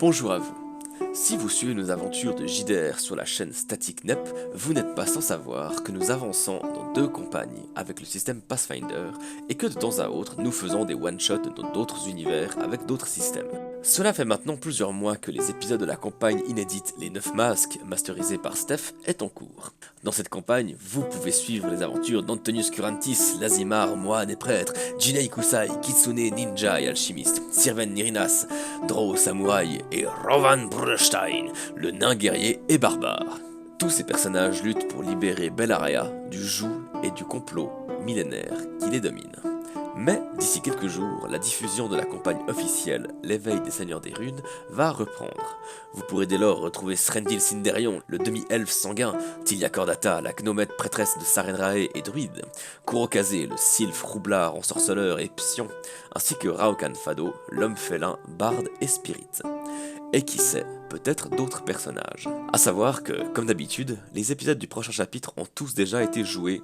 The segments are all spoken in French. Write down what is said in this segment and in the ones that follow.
Bonjour à vous. Si vous suivez nos aventures de JDR sur la chaîne Static Nep, vous n'êtes pas sans savoir que nous avançons dans deux campagnes avec le système Pathfinder et que de temps à autre nous faisons des one-shots dans d'autres univers avec d'autres systèmes. Cela fait maintenant plusieurs mois que les épisodes de la campagne inédite Les 9 Masques, masterisée par Steph, est en cours. Dans cette campagne, vous pouvez suivre les aventures d'Antonius Curantis, Lazimar, moine et prêtre, Jinei Kusai, Kitsune, ninja et alchimiste, Sirven Nirinas, Drow samouraï et Rovan Brunstein, le nain guerrier et barbare. Tous ces personnages luttent pour libérer Bellaria du joug et du complot millénaire qui les domine. Mais d'ici quelques jours, la diffusion de la campagne officielle, l'éveil des seigneurs des runes, va reprendre. Vous pourrez dès lors retrouver Srendil Sinderion, le demi-elfe sanguin, Tilia Cordata, la gnomette prêtresse de Sarenrae et druide, Kurokaze, le sylphe roublard ensorceleur et psion, ainsi que Raokan Fado, l'homme félin, barde et spirit. Et qui sait, peut-être d'autres personnages. A savoir que, comme d'habitude, les épisodes du prochain chapitre ont tous déjà été joués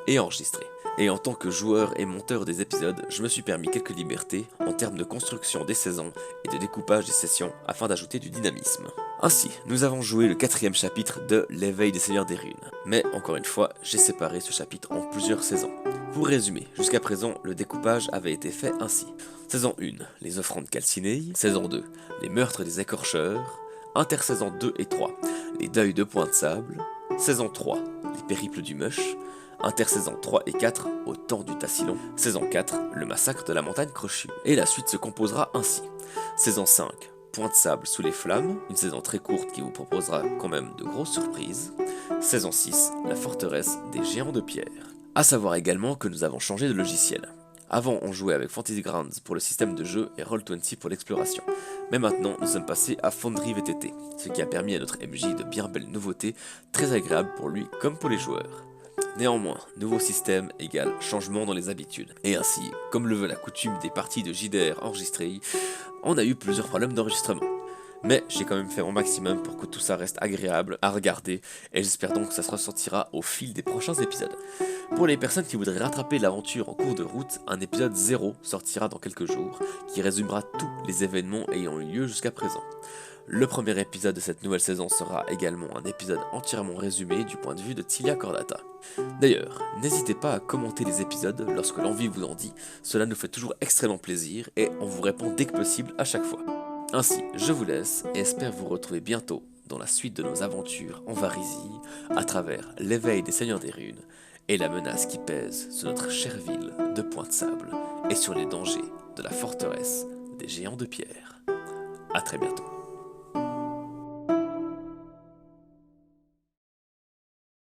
et enregistrés. Et en tant que joueur et monteur des épisodes, je me suis permis quelques libertés en termes de construction des saisons et de découpage des sessions afin d'ajouter du dynamisme. Ainsi, nous avons joué le 4e chapitre de L'éveil des seigneurs des runes. Mais encore une fois, j'ai séparé ce chapitre en plusieurs saisons. Pour résumer, jusqu'à présent, le découpage avait été fait ainsi. Saison 1, les offrandes calcinées. Saison 2, les meurtres des écorcheurs. Intersaison 2 et 3, les deuils de Point de Sable. Saison 3, les périples du Mush. Intersaison 3 et 4, au temps du Tassilon. Saison 4, le massacre de la montagne crochue. Et la suite se composera ainsi. Saison 5, Point de Sable sous les flammes, une saison très courte qui vous proposera quand même de grosses surprises. Saison 6, la forteresse des géants de pierre. A savoir également que nous avons changé de logiciel. Avant, on jouait avec Fantasy Grounds pour le système de jeu et Roll20 pour l'exploration. Mais maintenant, nous sommes passés à Foundry VTT, ce qui a permis à notre MJ de bien belles nouveautés, très agréables pour lui comme pour les joueurs. Néanmoins, nouveau système égale changement dans les habitudes. Et ainsi, comme le veut la coutume des parties de JDR enregistrées, on a eu plusieurs problèmes d'enregistrement. Mais j'ai quand même fait mon maximum pour que tout ça reste agréable à regarder, et j'espère donc que ça se ressentira au fil des prochains épisodes. Pour les personnes qui voudraient rattraper l'aventure en cours de route, un épisode 0 sortira dans quelques jours, qui résumera tous les événements ayant eu lieu jusqu'à présent. Le premier épisode de cette nouvelle saison sera également un épisode entièrement résumé du point de vue de Tilia Cordata. D'ailleurs, n'hésitez pas à commenter les épisodes lorsque l'envie vous en dit, cela nous fait toujours extrêmement plaisir et on vous répond dès que possible à chaque fois. Ainsi, je vous laisse et espère vous retrouver bientôt dans la suite de nos aventures en Varisie, à travers l'éveil des seigneurs des runes et la menace qui pèse sur notre chère ville de Point de Sable et sur les dangers de la forteresse des géants de pierre. A très bientôt.